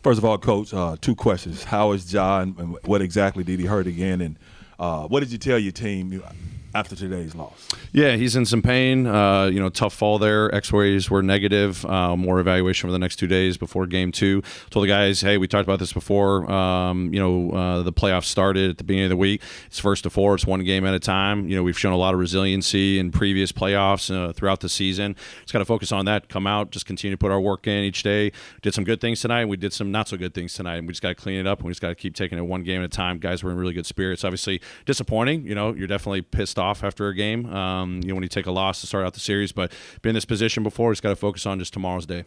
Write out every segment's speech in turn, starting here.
First of all, Coach, two questions. How is Ja, and what exactly did he hurt again? And what did you tell your team after today's loss? Yeah, he's in some pain. Tough fall there. X-rays were negative. More evaluation over the next 2 days before Game 2. Told the guys, hey, we talked about this before. The playoffs started at the beginning of the week. It's first to four. It's one game at a time. We've shown a lot of resiliency in previous playoffs throughout the season. Just got to focus on that. Come out, just continue to put our work in each day. Did some good things tonight. We did some not so good things tonight. We just got to clean it up. We just got to keep taking it one game at a time. Guys were in really good spirits. Obviously disappointing. You're definitely pissed off after a game. When you take a loss to start out the series, but been in this position before. Just got to focus on just tomorrow's day.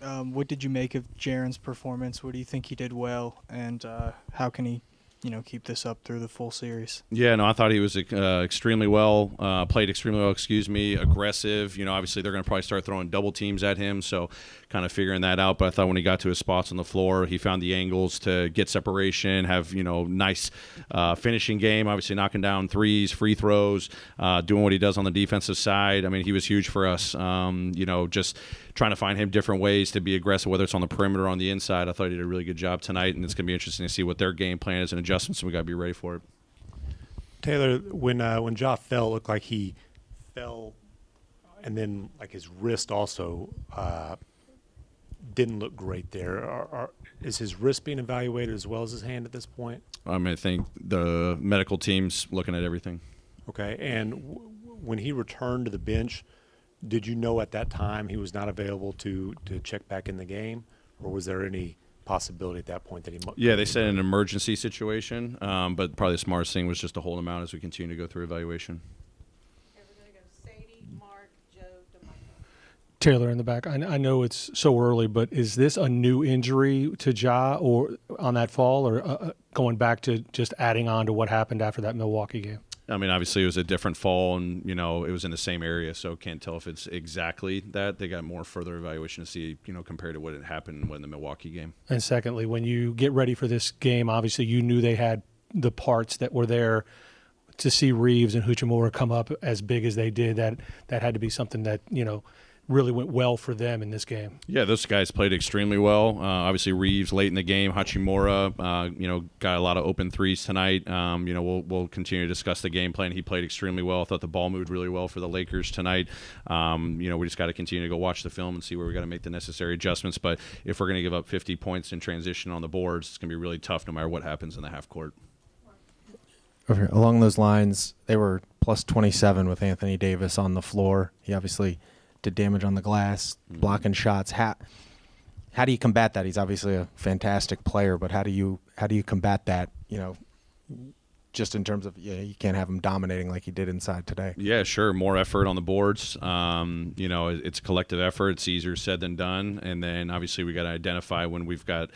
What did you make of Jaren's performance? What do you think he did well, and how can he, keep this up through the full series? Yeah, no, I thought he was extremely well, played extremely well, aggressive. Obviously they're going to probably start throwing double teams at him, so kind of figuring that out. But I thought when he got to his spots on the floor, he found the angles to get separation, have, nice finishing game, obviously knocking down threes, free throws, doing what he does on the defensive side. I mean, he was huge for us, just trying to find him different ways to be aggressive, whether it's on the perimeter or on the inside. I thought he did a really good job tonight, and it's going to be interesting to see what their game plan is and adjustments, and we got to be ready for it. Taylor, when Ja fell, it looked like he fell, and then like his wrist also didn't look great there. Is his wrist being evaluated as well as his hand at this point? I think the medical team's looking at everything. Okay, and when he returned to the bench, did you know at that time he was not available to check back in the game, or was there any possibility at that point that he might? Yeah, they said an emergency situation, but probably the smartest thing was just to hold him out as we continue to go through evaluation. Everybody goes Sadie, Mark, Joe, DeMichael. Taylor in the back. I know it's so early, but is this a new injury to Ja or on that fall, or going back to just adding on to what happened after that Milwaukee game? I mean, obviously it was a different fall, and it was in the same area, so can't tell if it's exactly that. They got more further evaluation to see, compared to what had happened in the Milwaukee game. And secondly, when you get ready for this game, obviously you knew they had the parts that were there. To see Reeves and Hachimura come up as big as they did, that had to be something that really went well for them in this game. Yeah, those guys played extremely well. Obviously, Reeves late in the game, Hachimura, got a lot of open threes tonight. We'll continue to discuss the game plan. He played extremely well. I thought the ball moved really well for the Lakers tonight. We just got to continue to go watch the film and see where we got to make the necessary adjustments. But if we're going to give up 50 points in transition on the boards, it's going to be really tough no matter what happens in the half court. Okay. Along those lines, they were plus 27 with Anthony Davis on the floor. He obviously did damage on the glass, blocking shots. How do you combat that? He's obviously a fantastic player, but how do you combat that? Just in terms of you can't have him dominating like he did inside today. Yeah, sure. More effort on the boards. It's a collective effort. It's easier said than done. And then obviously we got to identify when we've got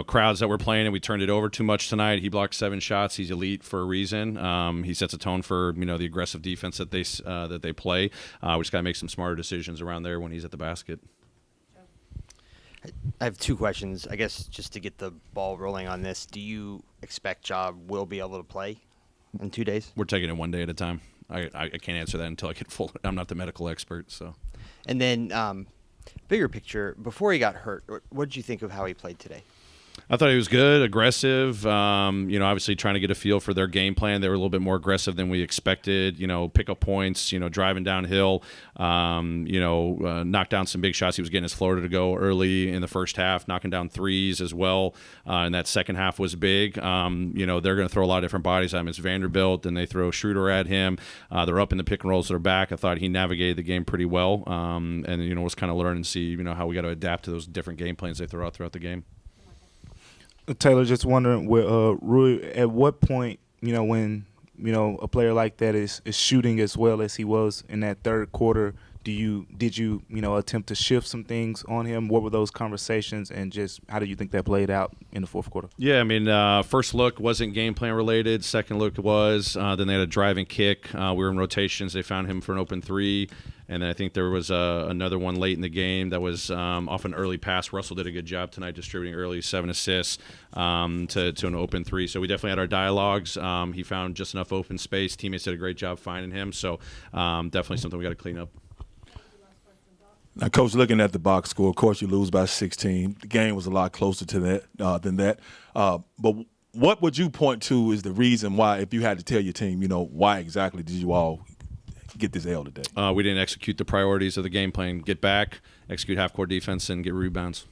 crowds that we're playing and we turned it over too much tonight. He blocked 7 shots. He's elite for a reason. He sets a tone for the aggressive defense that they play. We just got to make some smarter decisions around there when he's at the basket. I have 2 questions. I guess just to get the ball rolling on this, do you expect Ja will be able to play in 2 days? We're taking it one day at a time. I can't answer that until I get full. I'm not the medical expert. So. And then bigger picture, before he got hurt, what did you think of how he played today? I thought he was good, aggressive, obviously trying to get a feel for their game plan. They were a little bit more aggressive than we expected, pick up points, driving downhill, knock down some big shots. He was getting his floater to go early in the first half, knocking down threes as well. And that second half was big. They're going to throw a lot of different bodies at him. It's Vanderbilt, and they throw Schroeder at him. They're up in the pick and rolls. They're back. I thought he navigated the game pretty well. And was kind of learning to see, how we got to adapt to those different game plans they throw out throughout the game. Taylor, just wondering, Rui, at what point, when a player like that is shooting as well as he was in that third quarter, did you attempt to shift some things on him? What were those conversations, and just how do you think that played out in the fourth quarter? Yeah, I mean, first look wasn't game plan related. Second look was. Then they had a driving kick. We were in rotations. They found him for an open 3. And then I think there was another one late in the game that was off an early pass. Russell did a good job tonight distributing early, 7 assists to an open 3. So we definitely had our dialogues. He found just enough open space. Teammates did a great job finding him. So definitely something we got to clean up. Now, Coach, looking at the box score, of course, you lose by 16. The game was a lot closer to that than that. But what would you point to is the reason why, if you had to tell your team, why exactly did you all get this L today? We didn't execute the priorities of the game plan. Get back, execute half-court defense, and get rebounds.